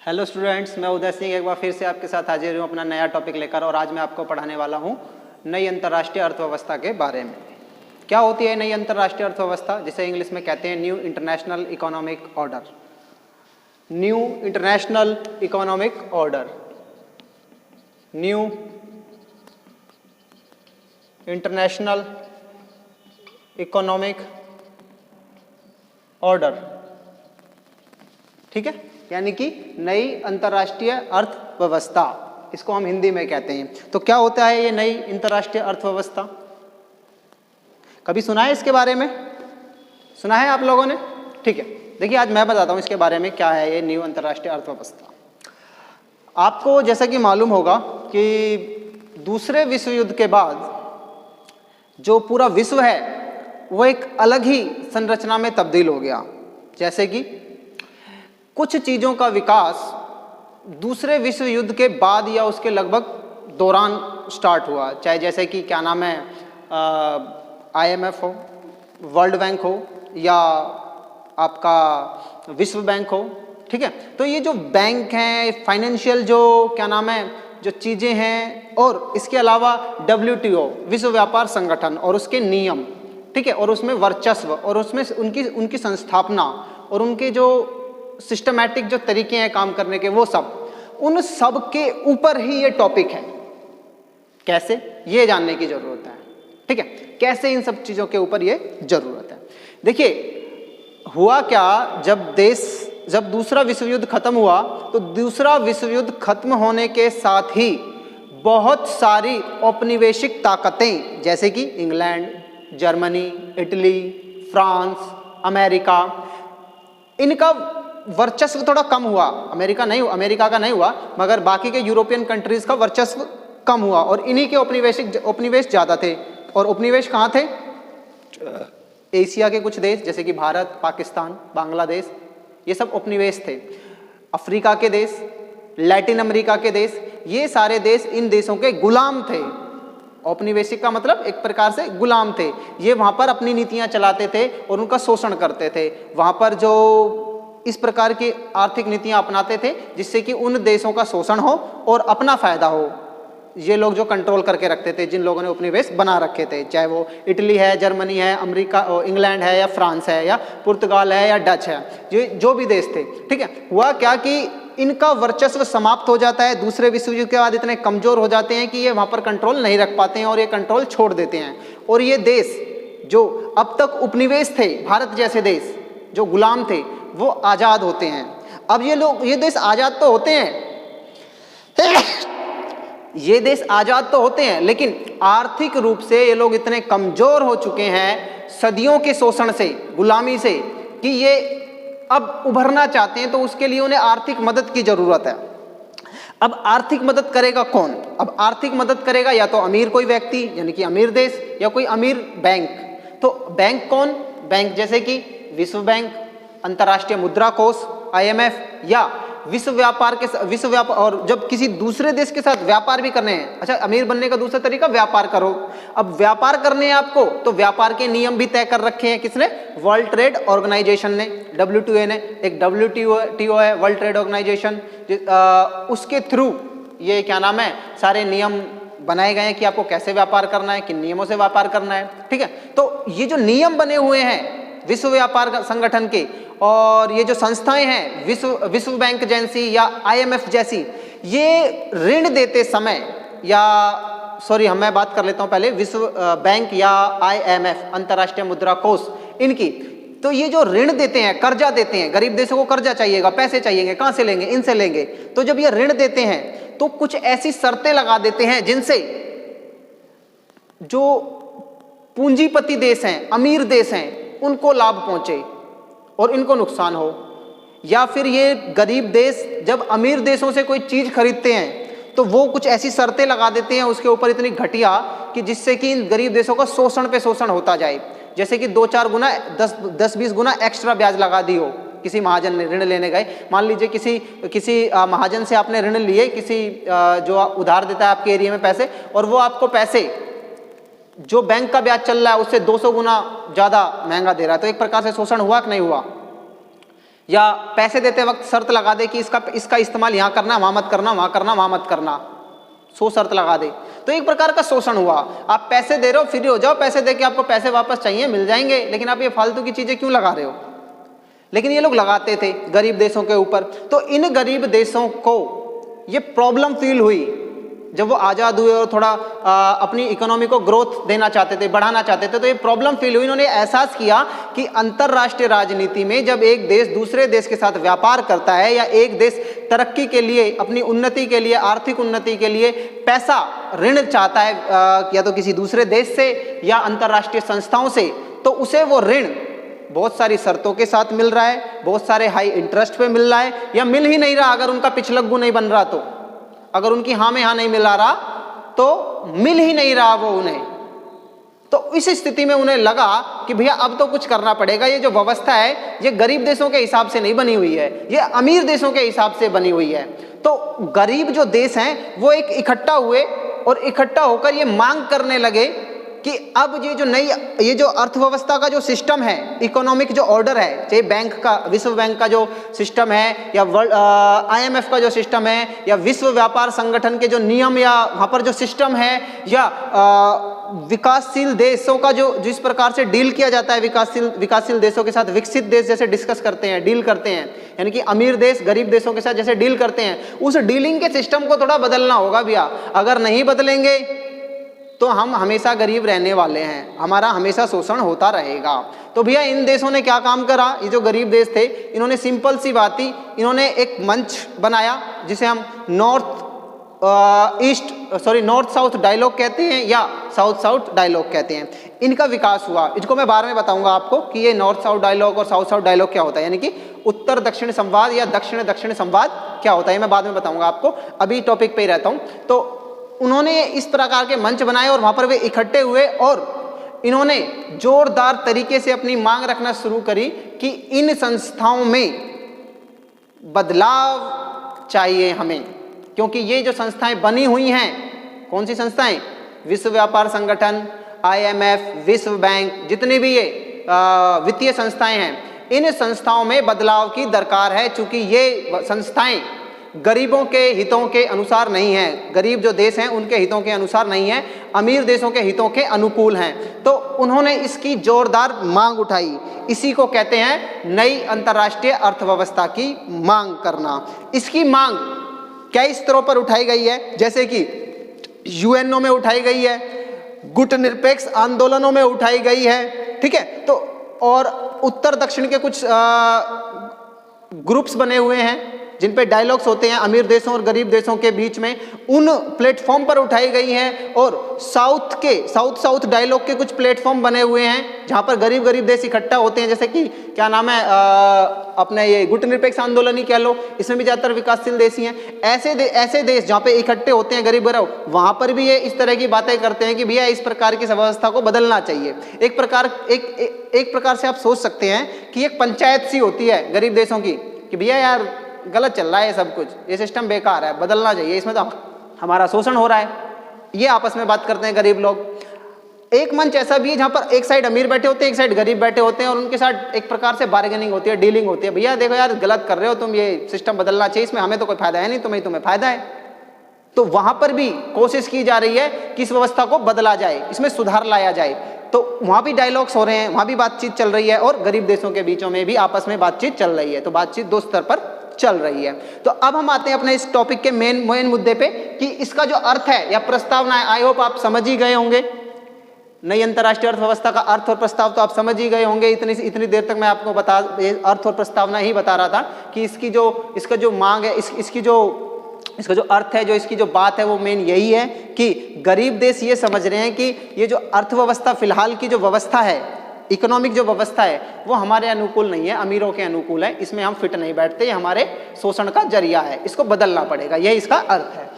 Hello students, मैं उदय सिंह एक बार फिर से आपके साथ हाजिर हूँ अपना नया टॉपिक लेकर। और आज मैं आपको पढ़ाने वाला हूँ नई अंतर्राष्ट्रीय अर्थव्यवस्था के बारे में। क्या होती है नई अंतर्राष्ट्रीय अर्थव्यवस्था, जिसे इंग्लिश में कहते हैं new international economic order. New international economic order, new international economic order, ठीक है, यानी कि नई अंतर्राष्ट्रीय अर्थव्यवस्था, इसको हम हिंदी में कहते हैं। तो क्या होता है ये नई अंतर्राष्ट्रीय अर्थव्यवस्था? कभी सुना है इसके बारे में? सुना है आप लोगों ने? ठीक है, देखिए आज मैं बताता हूं इसके बारे में क्या है ये न्यू अंतर्राष्ट्रीय अर्थव्यवस्था। आपको जैसा कि मालूम होगा कि दूसरे विश्व युद्ध के बाद जो पूरा विश्व है वो एक अलग ही संरचना में तब्दील हो गया। जैसे कि कुछ चीज़ों का विकास दूसरे विश्व युद्ध के बाद या उसके लगभग दौरान स्टार्ट हुआ, चाहे जैसे कि क्या नाम है IMF हो, वर्ल्ड बैंक हो या आपका विश्व बैंक हो, ठीक है। तो ये जो बैंक हैं, फाइनेंशियल जो क्या नाम है जो चीज़ें हैं, और इसके अलावा WTO विश्व व्यापार संगठन और उसके नियम, ठीक है, और उसमें वर्चस्व और उसमें उनकी संस्थापना और उनके जो सिस्टमैटिक जो तरीके हैं काम करने के, वो सब, उन सब के ऊपर ही ये टॉपिक है। कैसे, ये जानने की जरूरत है, ठीक है, कैसे इन सब चीज़ों के ऊपर ये जरूरत है। देखिए हुआ क्या, जब दूसरा विश्व युद्ध खत्म हुआ तो दूसरा विश्व युद्ध खत्म होने के साथ ही बहुत सारी औपनिवेशिक ताकतें जैसे कि England, Germany, Italy, France, America, इनका वर्चस्व थोड़ा कम हुआ। अमेरिका का नहीं हुआ, मगर बाकी के यूरोपियन कंट्रीज का वर्चस्व कम हुआ और इन्हीं के उपनिवेश ज़्यादा थे। और उपनिवेश कहाँ थे? एशिया के कुछ देश जैसे कि भारत, पाकिस्तान, बांग्लादेश, ये सब उपनिवेश थे। अफ्रीका के देश, लैटिन अमेरिका के देश, ये सारे देश इन देशों के गुलाम थे। औपनिवेशिक का मतलब एक प्रकार से गुलाम थे। ये वहाँ पर अपनी नीतियाँ चलाते थे और उनका शोषण करते थे। वहाँ पर जो इस प्रकार की आर्थिक नीतियाँ अपनाते थे जिससे कि उन देशों का शोषण हो और अपना फायदा हो। ये लोग जो कंट्रोल करके रखते थे, जिन लोगों ने उपनिवेश बना रखे थे, चाहे वो इटली है, जर्मनी है, अमेरिका, इंग्लैंड है या फ्रांस है या पुर्तगाल है या डच है, ये जो भी देश थे, ठीक है। हुआ क्या कि इनका वर्चस्व समाप्त हो जाता है। दूसरे विश्व युद्ध के बाद इतने कमजोर हो जाते हैं कि ये वहाँ पर कंट्रोल नहीं रख पाते हैं और ये कंट्रोल छोड़ देते हैं। और ये देश जो अब तक उपनिवेश थे, भारत जैसे देश जो गुलाम थे, वो आज़ाद होते हैं। अब ये देश आज़ाद तो होते हैं ये देश आज़ाद तो होते हैं, लेकिन आर्थिक रूप से ये लोग इतने कमज़ोर हो चुके हैं सदियों के शोषण से, गुलामी से, कि ये अब उभरना चाहते हैं। तो उसके लिए उन्हें आर्थिक मदद की ज़रूरत है। अब आर्थिक मदद करेगा कौन? अब आर्थिक मदद करेगा या तो अमीर कोई व्यक्ति यानी कि अमीर देश, या कोई अमीर बैंक। तो बैंक कौन? बैंक जैसे कि विश्व बैंक, अंतर्राष्ट्रीय मुद्रा कोष IMF, या विश्व व्यापार और जब किसी दूसरे देश के साथ व्यापार भी करने हैं। अच्छा, अमीर बनने का दूसरा तरीका व्यापार करो। अब व्यापार करने हैं आपको, तो व्यापार के नियम भी तय कर रखे हैं। किसने? वर्ल्ड ट्रेड ऑर्गेनाइजेशन ने, WTO ने। एक WTO है, वर्ल्ड ट्रेड ऑर्गेनाइजेशन, उसके थ्रू ये क्या नाम है सारे नियम बनाए गए हैं कि आपको कैसे व्यापार करना है, किन नियमों से व्यापार करना है, ठीक है। तो ये जो नियम बने हुए हैं विश्व व्यापार संगठन के, और ये जो संस्थाएं हैं विश्व बैंक जैसी या IMF जैसी, ये ऋण देते समय, या मैं बात कर लेता हूं पहले विश्व बैंक या IMF, अंतर्राष्ट्रीय मुद्रा कोष, इनकी। तो ये जो ऋण देते हैं, कर्जा देते हैं, गरीब देशों को कर्जा चाहिएगा, पैसे चाहिएंगे, कहां से लेंगे? इनसे लेंगे। तो जब ये ऋण देते हैं तो कुछ ऐसी शर्तें लगा देते हैं जिनसे जो पूंजीपति देश हैं, अमीर देश हैं, उनको लाभ पहुंचे और इनको नुकसान हो। या फिर ये गरीब देश जब अमीर देशों से कोई चीज खरीदते हैं तो वो कुछ ऐसी शर्तें लगा देते हैं उसके ऊपर इतनी घटिया कि जिससे कि इन गरीब देशों का शोषण पे शोषण होता जाए। जैसे कि 2-4 गुना, 10-20 गुना एक्स्ट्रा ब्याज लगा दी हो। किसी महाजन ने ऋण लेने गए, मान लीजिए किसी महाजन से आपने ऋण लिए, किसी जो उधार देता है आपके एरिया में पैसे, और वो आपको पैसे जो बैंक का ब्याज चल रहा है उससे 200 गुना ज़्यादा महंगा दे रहा है। तो एक प्रकार से शोषण हुआ कि नहीं हुआ? या पैसे देते वक्त शर्त लगा दे कि इसका इस्तेमाल यहाँ करना, वहाँ मत करना, वहाँ करना, वहाँ मत करना, 100 शर्त लगा दे, तो एक प्रकार का शोषण हुआ। आप पैसे दे रहे हो, फ्री हो जाओ, पैसे दे के आपको पैसे वापस चाहिए मिल जाएंगे, लेकिन आप ये फालतू की चीज़ें क्यों लगा रहे हो। लेकिन ये लोग लगाते थे गरीब देशों के ऊपर। तो इन गरीब देशों को ये प्रॉब्लम फील हुई जब वो आज़ाद हुए और थोड़ा अपनी इकोनॉमी को ग्रोथ देना चाहते थे, बढ़ाना चाहते थे, तो ये प्रॉब्लम फील हुई। इन्होंने एहसास किया कि अंतर्राष्ट्रीय राजनीति में जब एक देश दूसरे देश के साथ व्यापार करता है या एक देश तरक्की के लिए, अपनी उन्नति के लिए, आर्थिक उन्नति के लिए पैसा, ऋण चाहता है या तो किसी दूसरे देश से या अंतर्राष्ट्रीय संस्थाओं से, तो उसे वो ऋण बहुत सारी शर्तों के साथ मिल रहा है, बहुत सारे हाई इंटरेस्ट पे मिल रहा है, या मिल ही नहीं रहा। अगर उनका पिछलग्गू नहीं बन रहा, तो अगर उनकी हाँ में हाँ नहीं मिला रहा तो मिल ही नहीं रहा वो उन्हें। तो इस स्थिति में उन्हें लगा कि भैया अब तो कुछ करना पड़ेगा। ये जो व्यवस्था है ये गरीब देशों के हिसाब से नहीं बनी हुई है, ये अमीर देशों के हिसाब से बनी हुई है। तो गरीब जो देश हैं वो एक इकट्ठा हुए और इकट्ठा होकर ये मांग करने लगे कि अब ये जो अर्थव्यवस्था का जो सिस्टम है, इकोनॉमिक जो ऑर्डर है, चाहे बैंक का, विश्व बैंक का जो सिस्टम है या IMF का जो सिस्टम है या विश्व व्यापार संगठन के जो नियम या वहाँ पर जो सिस्टम है, या विकासशील देशों का जो जिस प्रकार से डील किया जाता है, विकासशील देशों के साथ विकसित देश जैसे डिस्कस करते हैं, डील करते हैं, यानी कि अमीर देश गरीब देशों के साथ जैसे डील करते हैं, उस डीलिंग के सिस्टम को थोड़ा बदलना होगा भैया। अगर नहीं बदलेंगे तो हम हमेशा गरीब रहने वाले हैं, हमारा हमेशा शोषण होता रहेगा। तो भैया इन देशों ने क्या काम करा, ये जो गरीब देश थे, इन्होंने सिंपल सी बात थी, इन्होंने एक मंच बनाया जिसे हम नॉर्थ साउथ डायलॉग कहते हैं या साउथ साउथ डायलॉग कहते हैं। इनका विकास हुआ, इसको मैं बाद में बताऊंगा आपको कि ये नॉर्थ साउथ डायलॉग और साउथ साउथ डायलॉग क्या होता है, यानी कि उत्तर दक्षिण संवाद या दक्षिण दक्षिण संवाद क्या होता है, मैं बाद में बताऊंगा आपको, अभी टॉपिक पे ही रहता हूं। तो उन्होंने इस प्रकार के मंच बनाए और वहां पर वे इकट्ठे हुए और इन्होंने जोरदार तरीके से अपनी मांग रखना शुरू करी कि इन संस्थाओं में बदलाव चाहिए हमें, क्योंकि ये जो संस्थाएं बनी हुई हैं, कौन सी संस्थाएं, विश्व व्यापार संगठन, IMF, विश्व बैंक, जितनी भी ये वित्तीय संस्थाएं हैं, इन संस्थाओं में बदलाव की दरकार है, क्योंकि ये संस्थाएं गरीबों के हितों के अनुसार नहीं है, गरीब जो देश हैं उनके हितों के अनुसार नहीं है, अमीर देशों के हितों के अनुकूल हैं। तो उन्होंने इसकी जोरदार मांग उठाई, इसी को कहते हैं नई अंतर्राष्ट्रीय अर्थव्यवस्था की मांग करना। इसकी मांग कई स्तरों पर उठाई गई है, जैसे कि UNO में उठाई गई है, गुटनिरपेक्ष आंदोलनों में उठाई गई है, ठीक है। तो और उत्तर दक्षिण के कुछ ग्रुप्स बने हुए हैं जिन पे डायलॉग्स होते हैं अमीर देशों और गरीब देशों के बीच में, उन प्लेटफॉर्म पर उठाई गई हैं। और साउथ डायलॉग के कुछ प्लेटफॉर्म बने हुए हैं जहां पर गरीब देश इकट्ठा होते हैं, जैसे कि क्या नाम है अपने ये गुटनिरपेक्ष आंदोलन ही कह लो, इसमें भी ज़्यादातर विकासशील देश ही हैं। ऐसे देश जहाँ पे इकट्ठे होते हैं गरीब वहाँ पर भी ये इस तरह की बातें करते हैं कि भैया इस प्रकार की व्यवस्था को बदलना चाहिए। एक प्रकार से आप सोच सकते हैं कि एक पंचायत सी होती है गरीब देशों की कि भैया यार गलत चल रहा है सब कुछ, ये सिस्टम बेकार है, बदलना चाहिए, इसमें तो हमारा शोषण हो रहा है। ये आपस में बात करते हैं गरीब लोग। एक मंच ऐसा भी है जहाँ पर एक साइड अमीर बैठे होते हैं, एक साइड गरीब बैठे होते हैं, और उनके साथ एक प्रकार से बार्गेनिंग होती है, डीलिंग होती है। भैया देखो यार गलत कर रहे हो तुम, ये सिस्टम बदलना चाहिए, इसमें हमें तो कोई फायदा है नहीं, तुम्हें फायदा है। तो वहाँ पर भी कोशिश की जा रही है कि इस व्यवस्था को बदला जाए, इसमें सुधार लाया जाए। तो वहाँ भी डायलॉग्स हो रहे हैं, वहाँ भी बातचीत चल रही है, और गरीब देशों के बीचों में भी आपस में बातचीत चल रही है। तो बातचीत दो स्तर पर चल रही है। तो अब हम आते हैं अपने इस टॉपिक के मेन मुद्दे पे कि इसका जो अर्थ है या प्रस्तावना है, आई होप आप समझ ही गए होंगे। नई अंतर्राष्ट्रीय अर्थव्यवस्था का अर्थ और प्रस्ताव तो आप समझ ही गए होंगे। इतनी देर तक मैं आपको अर्थ और प्रस्तावना ही बता रहा था कि इसका जो मांग है, इसका जो अर्थ है, जो इसकी जो बात है, वो मेन यही है कि गरीब देश ये समझ रहे हैं कि ये जो अर्थव्यवस्था फिलहाल की जो व्यवस्था है, इकोनॉमिक जो व्यवस्था है, वो हमारे अनुकूल नहीं है, अमीरों के अनुकूल है, इसमें हम फिट नहीं बैठते, ये हमारे शोषण का जरिया है, इसको बदलना पड़ेगा, यही इसका अर्थ है।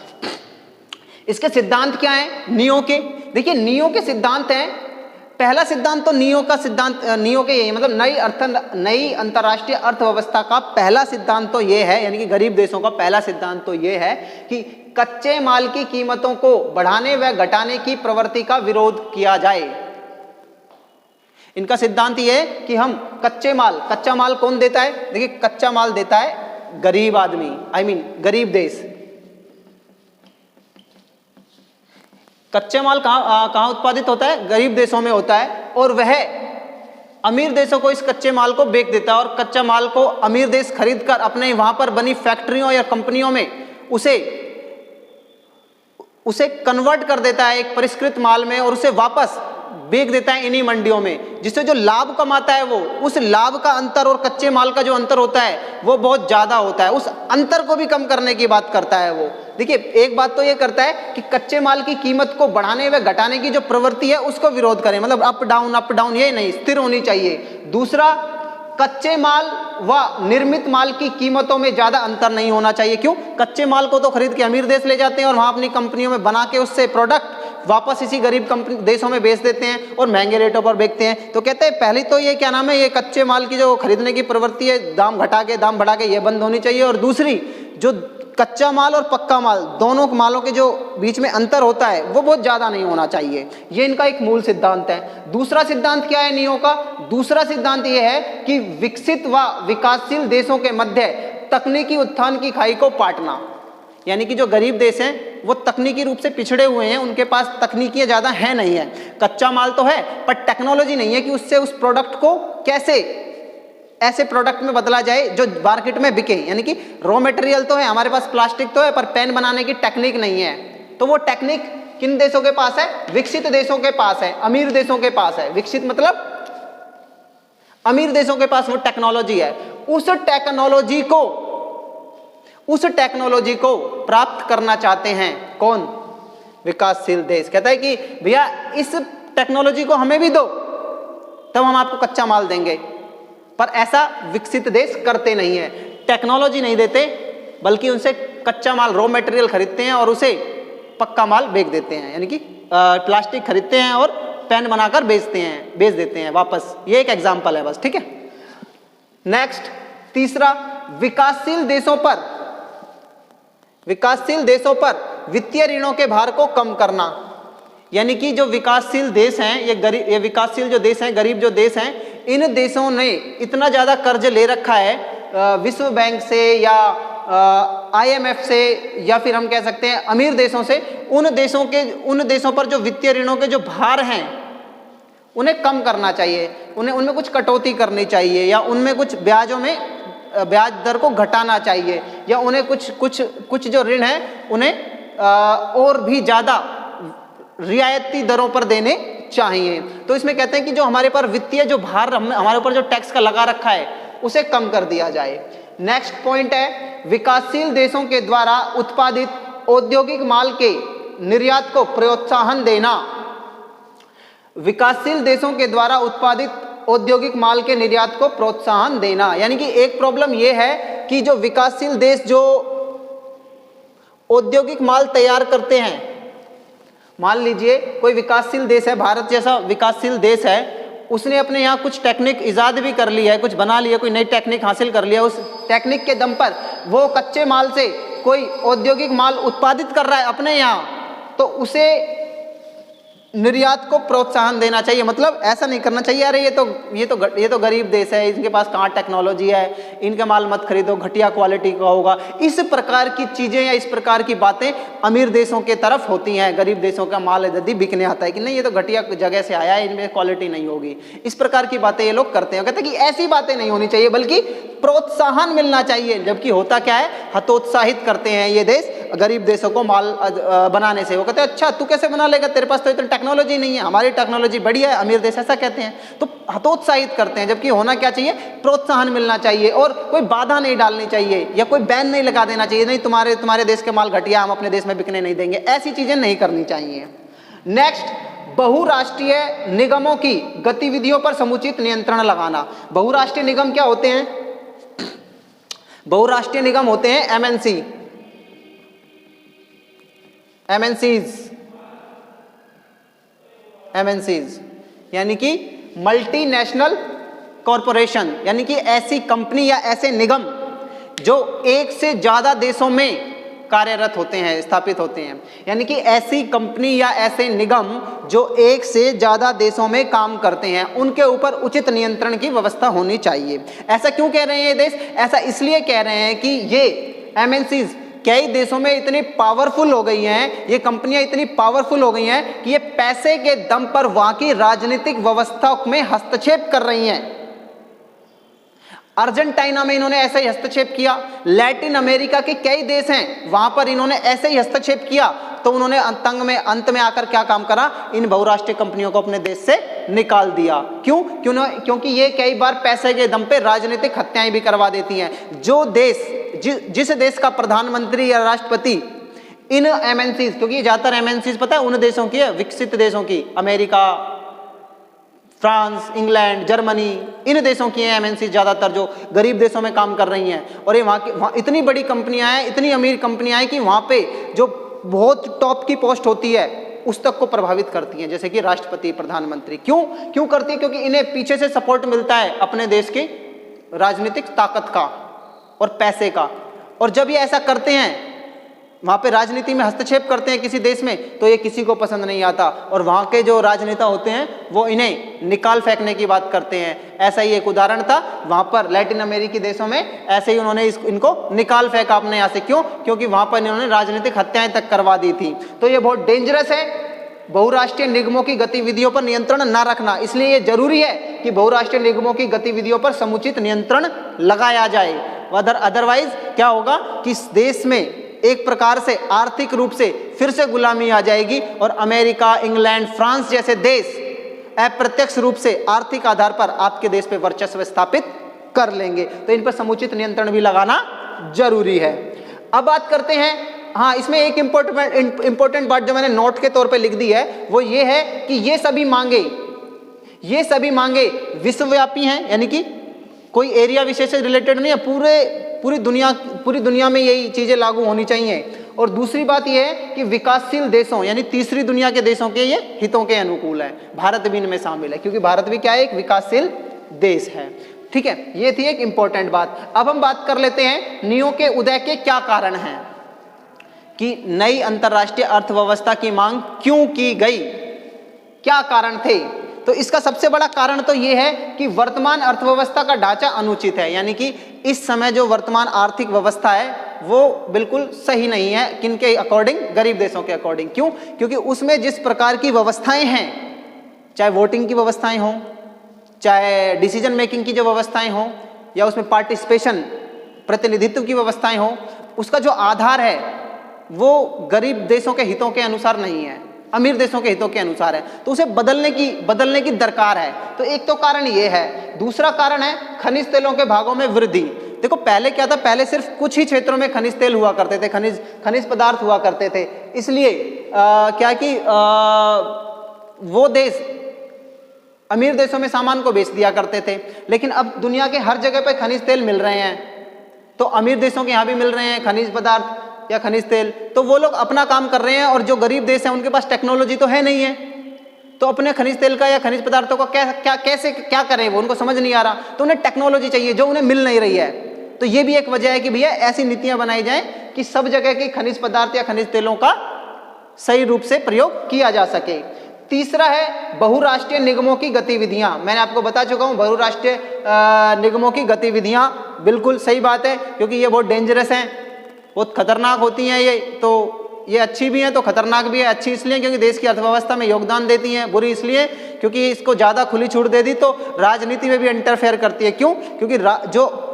इसके सिद्धांत क्या है? नियो के, देखिए नियो के सिद्धांत हैं। पहला सिद्धांत तो नियो के यही, मतलब नई अंतर्राष्ट्रीय अर्थव्यवस्था का पहला सिद्धांत तो ये है, यानी कि गरीब देशों का पहला सिद्धांत तो ये है कि कच्चे माल की कीमतों को बढ़ाने व घटाने की प्रवृत्ति का विरोध किया जाए। इनका सिद्धांत ये है कि हम कच्चा माल कौन देता है? देखिए, कच्चा माल देता है गरीब आदमी, गरीब देश। कच्चा माल कहाँ उत्पादित होता है? गरीब देशों में होता है, और वह अमीर देशों को इस कच्चे माल को बेच देता है, और कच्चा माल को अमीर देश खरीदकर अपने वहां पर बनी फैक्ट्रियों या कंपनियों में उसे कन्वर्ट कर देता है एक परिष्कृत माल में, और उसे वापस बेच देता है इन्हीं मंडियों में, जिससे जो लाभ कमाता है वो उस लाभ का अंतर और कच्चे माल का जो अंतर होता है वो बहुत ज्यादा होता है, उस अंतर को भी कम करने की बात करता है वो। देखिए, एक बात तो ये करता है कि कच्चे माल की कीमत को बढ़ाने व घटाने की जो प्रवृत्ति है उसको विरोध करें, मतलब अप डाउन ये नहीं, स्थिर होनी चाहिए। दूसरा, कच्चे माल व निर्मित माल की कीमतों में ज्यादा अंतर नहीं होना चाहिए। क्यों? कच्चे माल को तो खरीद के अमीर देश ले जाते हैं और वहां अपनी कंपनियों में बना के उससे प्रोडक्ट वापस इसी गरीब कंपनी देशों में बेच देते हैं और महंगे रेटों पर बेचते हैं। तो कहते हैं पहली तो ये क्या नाम है, ये कच्चे माल की जो खरीदने की प्रवृत्ति है, दाम घटा के दाम बढ़ा के, ये बंद होनी चाहिए। और दूसरी, जो कच्चा माल और पक्का माल दोनों मालों के जो बीच में अंतर होता है वो बहुत ज्यादा नहीं होना चाहिए। ये इनका एक मूल सिद्धांत है। दूसरा सिद्धांत क्या है नियो का? दूसरा सिद्धांत ये है कि विकसित व विकासशील देशों के मध्य तकनीकी उत्थान की खाई को पाटना, यानी कि जो गरीब देश हैं वो तकनीकी रूप से पिछड़े हुए हैं, उनके पास तकनीकियां ज्यादा है नहीं है, कच्चा माल तो है पर टेक्नोलॉजी नहीं है कि उससे उस प्रोडक्ट को कैसे ऐसे प्रोडक्ट में बदला जाए जो मार्केट में बिके। यानी कि रॉ मटेरियल तो है हमारे पास, प्लास्टिक तो है, पर पेन बनाने की टेक्निक नहीं है। तो वो टेक्निक किन देशों के पास है? विकसित देशों के पास है, अमीर देशों के पास है। विकसित मतलब अमीर देशों के पास वो टेक्नोलॉजी है। उस टेक्नोलॉजी को प्राप्त करना चाहते हैं कौन? विकासशील देश। कहता है कि भैया इस टेक्नोलॉजी को हमें भी दो, तब हम आपको कच्चा माल देंगे। पर ऐसा विकसित देश करते नहीं है, टेक्नोलॉजी नहीं देते, बल्कि उनसे कच्चा माल रॉ मटेरियल खरीदते हैं और उसे पक्का माल बेच देते हैं। यानी कि प्लास्टिक खरीदते हैं और पेन बनाकर बेच देते हैं वापस। ये एक एग्जांपल है बस, ठीक है। नेक्स्ट, तीसरा, विकासशील देशों पर वित्तीय ऋणों के भार को कम करना। यानी कि जो विकासशील देश हैं, ये विकासशील जो देश हैं, गरीब जो देश हैं, इन देशों ने इतना ज्यादा कर्ज ले रखा है विश्व बैंक से या IMF से, या फिर हम कह सकते हैं अमीर देशों से। उन देशों पर जो वित्तीय ऋणों के जो भार हैं उन्हें कम करना चाहिए, उनमें कुछ कटौती करनी चाहिए, या उनमें कुछ ब्याज दर को घटाना चाहिए, या उन्हें कुछ जो ऋण है उन्हें और भी ज्यादा रियायती दरों पर देने चाहिए। तो इसमें कहते हैं कि जो हमारे पर वित्तीय जो भार हमारे ऊपर जो टैक्स का लगा रखा है उसे कम कर दिया जाए। नेक्स्ट पॉइंट है, विकासशील देशों के द्वारा उत्पादित औद्योगिक माल के निर्यात को प्रोत्साहन देना। विकासशील देशों के द्वारा उत्पादित औद्योगिक माल के निर्यात को प्रोत्साहन देना। यानी कि एक प्रॉब्लम यह है कि जो विकासशील देश जो औद्योगिक माल तैयार करते हैं, मान लीजिए कोई विकासशील देश है, भारत जैसा विकासशील देश है, उसने अपने यहाँ कुछ टेक्निक इजाद भी कर ली है, कुछ बना लिया, कोई नई टेक्निक हासिल कर लिया, उस टेक्निक के दम पर वो कच्चे माल से कोई औद्योगिक माल उत्पादित कर रहा है अपने यहाँ, तो उसे निर्यात को प्रोत्साहन देना चाहिए। मतलब ऐसा नहीं करना चाहिए अरे ये तो गरीब देश है, इनके पास कहाँ टेक्नोलॉजी है, इनका माल मत खरीदो, घटिया क्वालिटी का होगा। इस प्रकार की चीजें या इस प्रकार की बातें अमीर देशों के तरफ होती हैं। गरीब देशों का माल यदि बिकने आता है कि नहीं ये तो घटिया जगह से आया है, इनमें क्वालिटी नहीं होगी, इस प्रकार की बातें ये लोग करते हैं। कहते हैं कि ऐसी बातें नहीं होनी चाहिए, बल्कि प्रोत्साहन मिलना चाहिए। जबकि होता क्या है, हतोत्साहित करते हैं ये देश गरीब देशों को माल बनाने से। वो कहते हैं अच्छा तू कैसे बना लेगा, तेरे पास तो इतनी टेक्नोलॉजी नहीं है, हमारी टेक्नोलॉजी बढ़िया है, अमीर देश ऐसा कहते हैं। तो हतोत्साहित करते हैं, जबकि होना क्या चाहिए, प्रोत्साहन मिलना चाहिए और कोई बाधा नहीं डालनी चाहिए या कोई बैन नहीं लगा देना चाहिए, नहीं तुम्हारे देश के माल घटिया, हम अपने देश में बिकने नहीं देंगे, ऐसी चीजें नहीं करनी चाहिए। नेक्स्ट, बहुराष्ट्रीय निगमों की गतिविधियों पर समुचित नियंत्रण लगाना। बहुराष्ट्रीय निगम क्या होते हैं? बहुराष्ट्रीय निगम होते हैं MNCs, यानी कि मल्टीनेशनल कॉरपोरेशन, यानी कि ऐसी कंपनी या ऐसे निगम जो एक से ज्यादा देशों में कार्यरत होते हैं, स्थापित होते हैं। यानी कि ऐसी कंपनी या ऐसे निगम जो एक से ज़्यादा देशों में काम करते हैं, उनके ऊपर उचित नियंत्रण की व्यवस्था होनी चाहिए। ऐसा क्यों कह रहे हैं ये देश? ऐसा इसलिए कह रहे हैं कि ये MNCs कई देशों में इतनी पावरफुल हो गई हैं, ये कंपनियां इतनी पावरफुल हो गई हैं कि ये पैसे के दम पर वहां की राजनीतिक व्यवस्था में हस्तक्षेप कर रही हैं। अर्जेंटीना में इन्होंने ऐसा ही हस्तक्षेप किया, लैटिन अमेरिका के कई देश हैं वहां पर इन्होंने ऐसे ही हस्तक्षेप किया। तो उन्होंने अंत में आकर क्या काम करा? इन बहुराष्ट्रीय कंपनियों को अपने देश से निकाल दिया। क्योंकि ये कई बार पैसे के दम पे राजनीतिक हत्याएं भी करवा देती हैं। जो देश जिस देश का प्रधानमंत्री या राष्ट्रपति इन MNCs, क्योंकि ज्यादातर MNCs पता है उन देशों की है, विकसित देशों की, अमेरिका, फ्रांस, इंग्लैंड, जर्मनी, इन देशों की हैं MNCs ज्यादातर, जो गरीब देशों में काम कर रही हैं। और ये वहाँ इतनी बड़ी कंपनियां हैं, इतनी अमीर कंपनियां हैं कि वहाँ पे जो बहुत टॉप की पोस्ट होती है उस तक को प्रभावित करती हैं, जैसे कि राष्ट्रपति, प्रधानमंत्री। क्यों करती है? क्योंकि इन्हें पीछे से सपोर्ट मिलता है अपने देश की राजनीतिक ताकत का और पैसे का। और जब ये ऐसा करते हैं, वहाँ पे राजनीति में हस्तक्षेप करते हैं किसी देश में, तो ये किसी को पसंद नहीं आता और वहाँ के जो राजनेता होते हैं वो इन्हें निकाल फेंकने की बात करते हैं। ऐसा ही एक उदाहरण था वहाँ पर लैटिन अमेरिकी देशों में, ऐसे ही उन्होंने इनको निकाल फेंका अपने यहाँ से। क्यों? क्योंकि वहाँ पर इन्होंने राजनीतिक हत्याएं तक करवा दी थी। तो ये बहुत डेंजरस है बहुराष्ट्रीय निगमों की गतिविधियों पर नियंत्रण न रखना। इसलिए ये जरूरी है कि बहुराष्ट्रीय निगमों की गतिविधियों पर समुचित नियंत्रण लगाया जाए। अदरवाइज क्या होगा कि इस देश में एक प्रकार से आर्थिक रूप से फिर से गुलामी आ जाएगी और अमेरिका, इंग्लैंड, फ्रांस जैसे देश अप्रत्यक्ष रूप से आर्थिक आधार पर आपके देश पे वर्चस्व स्थापित कर लेंगे। तो इन पर समुचित नियंत्रण भी लगाना जरूरी है। अब बात करते हैं, हाँ, इसमें एक इंपॉर्टेंट बात जो मैंने नोट के तौर पे लिख दी है वो ये है कि ये सभी मांगे विश्वव्यापी हैं, यानी कि कोई एरिया विशेष से रिलेटेड नहीं है, पूरी दुनिया में यही चीजें लागू होनी चाहिए। और दूसरी बात यह है कि विकासशील देशों यानी तीसरी दुनिया के देशों के ये हितों के अनुकूल है। भारत भी इनमें शामिल है क्योंकि भारत भी क्या है, एक विकासशील देश है। ठीक है, ये थी एक इंपॉर्टेंट बात। अब हम बात कर लेते हैं नियो के उदय के क्या कारण हैं, कि नई अंतरराष्ट्रीय अर्थव्यवस्था की मांग क्यों की गई, क्या कारण थे। तो इसका सबसे बड़ा कारण तो ये है कि वर्तमान अर्थव्यवस्था का ढांचा अनुचित है, यानी कि इस समय जो वर्तमान आर्थिक व्यवस्था है वो बिल्कुल सही नहीं है। किनके अकॉर्डिंग? गरीब देशों के अकॉर्डिंग। क्यों? क्योंकि उसमें जिस प्रकार की व्यवस्थाएं हैं, चाहे वोटिंग की व्यवस्थाएं हों, चाहे डिसीजन मेकिंग की जो व्यवस्थाएं हों, या उसमें पार्टिसिपेशन प्रतिनिधित्व की व्यवस्थाएं हों, उसका जो आधार है वो गरीब देशों के हितों के अनुसार नहीं है, अमीर देशों के हितों के अनुसार है। तो उसे बदलने की दरकार है। तो एक तो कारण ये है। दूसरा कारण है खनिज तेलों के भागों में वृद्धि। देखो पहले क्या था, पहले सिर्फ कुछ ही क्षेत्रों में खनिज तेल हुआ करते थे, खनिज पदार्थ हुआ करते थे। इसलिए क्या कि वो देश अमीर देशों में सामान को बेच दिया करते थे। लेकिन अब दुनिया के हर जगह पे खनिज तेल मिल रहे हैं, तो अमीर देशों के यहाँ भी मिल रहे हैं खनिज पदार्थ या खनिज तेल, तो वो लोग अपना काम कर रहे हैं। और जो गरीब देश हैं उनके पास टेक्नोलॉजी तो है नहीं है, तो अपने खनिज तेल का या खनिज पदार्थों का क्या करें, वो उनको समझ नहीं आ रहा। तो उन्हें टेक्नोलॉजी चाहिए जो उन्हें मिल नहीं रही है। तो ये भी एक वजह है कि भैया ऐसी नीतियां बनाई जाएं कि सब जगह के खनिज पदार्थ या खनिज तेलों का सही रूप से प्रयोग किया जा सके। तीसरा है बहुराष्ट्रीय निगमों की गतिविधियां। मैंने आपको बता चुका हूं बहुराष्ट्रीय निगमों की गतिविधियां, बिल्कुल सही बात है, क्योंकि ये बहुत डेंजरस हैं, बहुत खतरनाक होती हैं। ये अच्छी भी हैं तो खतरनाक भी है। अच्छी इसलिए क्योंकि देश की अर्थव्यवस्था में योगदान देती हैं, बुरी इसलिए क्योंकि इसको ज़्यादा खुली छूट दे दी तो राजनीति में भी इंटरफेयर करती है। क्यों? क्योंकि जो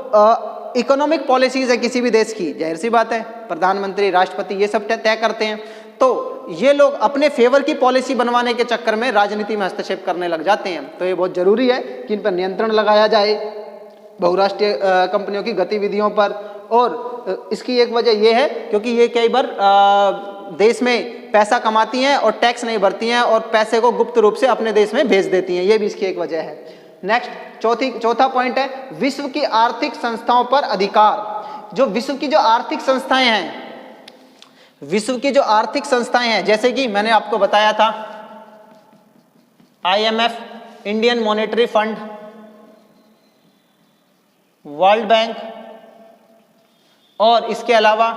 इकोनॉमिक पॉलिसीज़ है किसी भी देश की, जाहिर सी बात है प्रधानमंत्री, राष्ट्रपति ये सब तय करते हैं। तो ये लोग अपने फेवर की पॉलिसी बनवाने के चक्कर में राजनीति में हस्तक्षेप करने लग जाते हैं। तो ये बहुत ज़रूरी है कि इन पर नियंत्रण लगाया जाए, बहुराष्ट्रीय कंपनियों की गतिविधियों पर। और इसकी एक वजह यह है क्योंकि ये कई बार देश में पैसा कमाती हैं और टैक्स नहीं भरती हैं और पैसे को गुप्त रूप से अपने देश में भेज देती हैं, ये भी इसकी एक वजह है। नेक्स्ट चौथा पॉइंट है विश्व की आर्थिक संस्थाओं पर अधिकार। जो विश्व की जो आर्थिक संस्थाएं हैं, जैसे कि मैंने आपको बताया था IMF, Indian monetary fund, world bank और इसके अलावा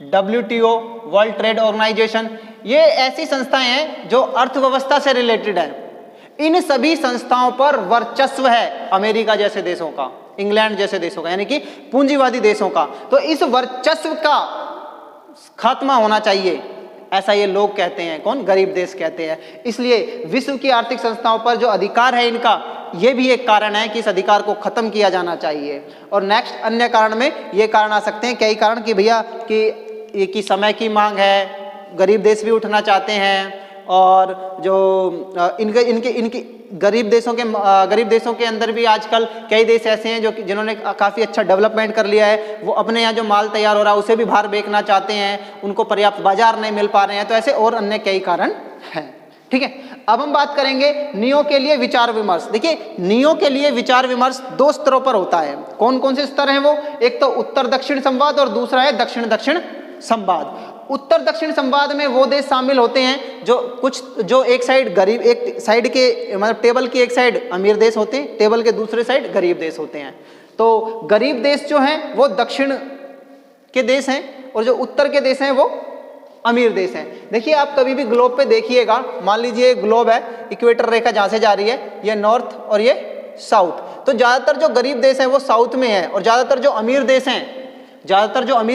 WTO, वर्ल्ड ट्रेड ऑर्गेनाइजेशन, ये ऐसी संस्थाएं हैं जो अर्थव्यवस्था से रिलेटेड है। इन सभी संस्थाओं पर वर्चस्व है अमेरिका जैसे देशों का, इंग्लैंड जैसे देशों का, यानी कि पूंजीवादी देशों का। तो इस वर्चस्व का खात्मा होना चाहिए, ऐसा ये लोग कहते हैं। कौन? गरीब देश कहते हैं। इसलिए विश्व की आर्थिक संस्थाओं पर जो अधिकार है इनका, ये भी एक कारण है कि इस अधिकार को खत्म किया जाना चाहिए। और नेक्स्ट अन्य कारण में ये कारण आ सकते हैं, कई कारण कि भैया कि समय की मांग है, गरीब देश भी उठना चाहते हैं, और जो इनके गरीब देशों के अंदर भी आजकल कई देश ऐसे हैं जो जिन्होंने काफ़ी अच्छा डेवलपमेंट कर लिया है, वो अपने यहाँ जो माल तैयार हो रहा है उसे भी बाहर बेचना चाहते हैं, उनको पर्याप्त बाजार नहीं मिल पा रहे हैं। तो ऐसे और अन्य कई कारण हैं। ठीक है, अब हम बात करेंगे नियो के लिए विचार विमर्श। देखिए, नियो के लिए विचार विमर्श दो स्तरों पर होता है। कौन कौन से स्तर हैं वो? एक तो उत्तर दक्षिण संवाद और दूसरा है दक्षिण दक्षिण संवाद। उत्तर दक्षिण संवाद में वो देश शामिल होते हैं जो एक साइड गरीब, एक साइड के मतलब टेबल की एक साइड अमीर देश होते हैं, टेबल के दूसरे साइड गरीब देश होते हैं। तो गरीब देश जो हैं वो दक्षिण के देश हैं और जो उत्तर के देश हैं वो अमीर देश हैं। देखिए, आप कभी भी ग्लोब पे देखिएगा, मान लीजिए ग्लोब है, इक्वेटर रेखा जहाँ से जा रही है, ये नॉर्थ और ये साउथ। तो ज़्यादातर जो गरीब देश हैं वो साउथ में है, और ज़्यादातर जो अमीर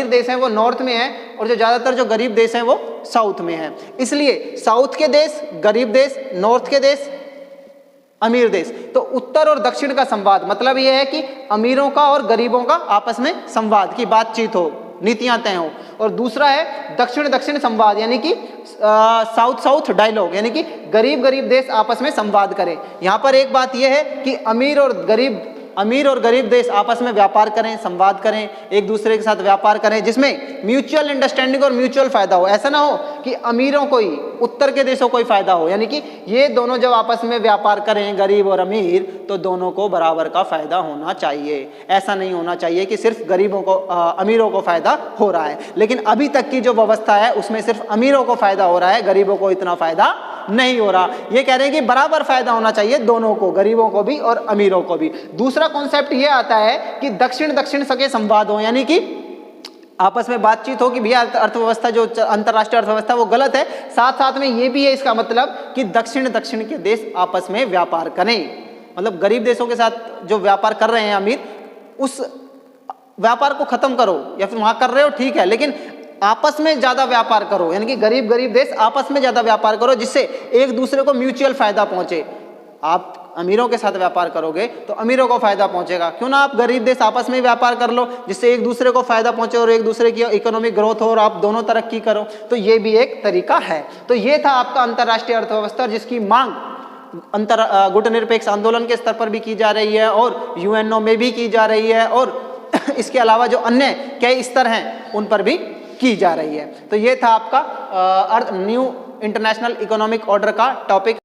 देश हैं वो नॉर्थ में है, और ज़्यादातर जो गरीब देश हैं वो साउथ में है। इसलिए साउथ के देश गरीब देश, नॉर्थ के देश अमीर देश। तो उत्तर और दक्षिण का संवाद मतलब ये है कि अमीरों का और गरीबों का आपस में संवाद की बातचीत हो, नीतियां तय हो। और दूसरा है दक्षिण दक्षिण संवाद, यानी कि साउथ साउथ डायलॉग, यानी कि गरीब गरीब देश आपस में संवाद करें। यहाँ पर एक बात यह है कि अमीर और गरीब देश आपस में व्यापार करें, संवाद करें, एक दूसरे के साथ व्यापार करें, जिसमें म्यूचुअल अंडरस्टैंडिंग और म्यूचुअल फायदा हो। ऐसा ना हो कि अमीरों को ही, उत्तर के देशों को ही फायदा हो, यानी कि ये दोनों जब आपस में व्यापार करें, गरीब और अमीर, तो दोनों को बराबर का फायदा होना चाहिए। ऐसा नहीं होना चाहिए कि सिर्फ गरीबों को, अमीरों को फायदा हो रहा है। लेकिन अभी तक की जो व्यवस्था है उसमें सिर्फ अमीरों को फायदा हो रहा है, गरीबों को इतना फायदा नहीं हो रहा। ये कह रहे हैं कि बराबर फायदा होना चाहिए दोनों को, गरीबों को भी और अमीरों को भी। दूसरा कॉन्सेप्ट ये आता है कि दक्षिण दक्षिण सके संवाद हो, यानी कि आपस में बातचीत हो कि भैया अर्थव्यवस्था जो अंतर्राष्ट्रीय अर्थव्यवस्था वो गलत है, साथ साथ में ये भी है इसका मतलब कि दक्षिण दक्षिण के देश आपस में व्यापार करें। मतलब गरीब देशों के साथ जो व्यापार कर रहे हैं अमीर, उस व्यापार को खत्म करो, या फिर वहां कर रहे हो ठीक है, लेकिन आपस में ज्यादा व्यापार करो, यानी कि गरीब गरीब देश आपस में ज्यादा व्यापार करो, जिससे एक दूसरे को म्यूचुअल फायदा पहुंचे। आप अमीरों के साथ व्यापार करोगे तो अमीरों को फायदा पहुंचेगा, क्यों ना आप गरीब देश आपस में व्यापार कर लो, जिससे एक दूसरे को फायदा पहुंचे और एक दूसरे की इकोनॉमिक ग्रोथ हो और आप दोनों तरक्की करो। तो ये भी एक तरीका है। तो ये था आपका अंतर्राष्ट्रीय अर्थव्यवस्था, जिसकी मांग गुटनिरपेक्ष आंदोलन के स्तर पर भी की जा रही है और यूएनओ में भी की जा रही है, और इसके अलावा जो अन्य कई स्तर हैं उन पर भी की जा रही है। तो ये था आपका न्यू इंटरनेशनल इकोनॉमिक ऑर्डर का टॉपिक।